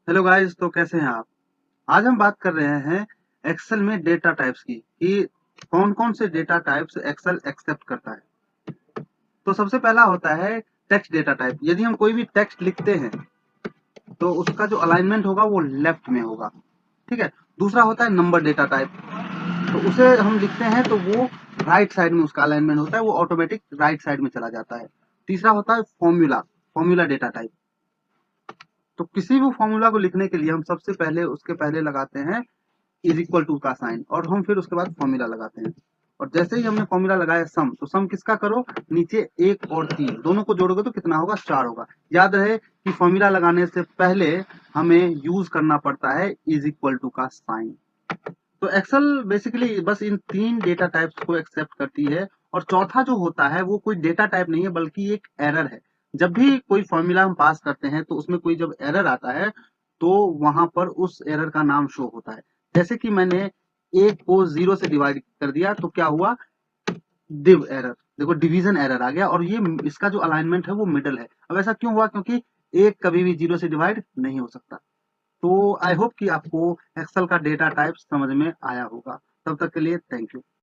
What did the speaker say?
Hello guys, तो कैसे हैं आप। आज हम बात कर रहे हैं एक्सेल में डेटा टाइप्स की कि कौन कौन से डेटा टाइप्स एक्सेल एक्सेप्ट करता है। तो सबसे पहला होता है टेक्स्ट डेटा टाइप। यदि हम कोई भी टेक्स्ट लिखते हैं तो उसका जो अलाइनमेंट होगा वो लेफ्ट में होगा। ठीक है। दूसरा होता है नंबर डेटा टाइप। तो उसे हम लिखते हैं तो वो राइट साइड में उसका अलाइनमेंट होता है, वो ऑटोमेटिक राइट साइड में चला जाता है। तीसरा होता है फॉर्मूला फॉर्मूला डेटा टाइप। तो किसी भी फॉर्मूला को लिखने के लिए हम सबसे पहले उसके पहले लगाते हैं इज इक्वल टू का साइन, और हम फिर उसके बाद फॉर्मूला लगाते हैं। और जैसे ही हमने फॉर्मूला लगाया सम, तो सम किसका करो, नीचे एक और तीन दोनों को जोड़ोगे तो कितना होगा, 4 होगा। याद रहे कि फॉर्मूला लगाने से पहले हमें यूज करना पड़ता है इज इक्वल टू का साइन। तो एक्सेल बेसिकली बस इन 3 डेटा टाइप्स को एक्सेप्ट करती है। और चौथा जो होता है वो कोई डेटा टाइप नहीं है बल्कि एक एरर है। जब भी कोई फॉर्मूला हम पास करते हैं तो उसमें कोई जब एरर आता है तो वहां पर उस एरर का नाम शो होता है। जैसे कि मैंने एक को 0 से डिवाइड कर दिया तो क्या हुआ, डिव एरर। देखो डिवीजन एरर आ गया, और ये इसका जो अलाइनमेंट है वो मिडल है। अब ऐसा क्यों हुआ, क्योंकि एक कभी भी 0 से डिवाइड नहीं हो सकता। तो आई होप कि आपको एक्सेल का डेटा टाइप समझ में आया होगा। तब तक के लिए थैंक यू।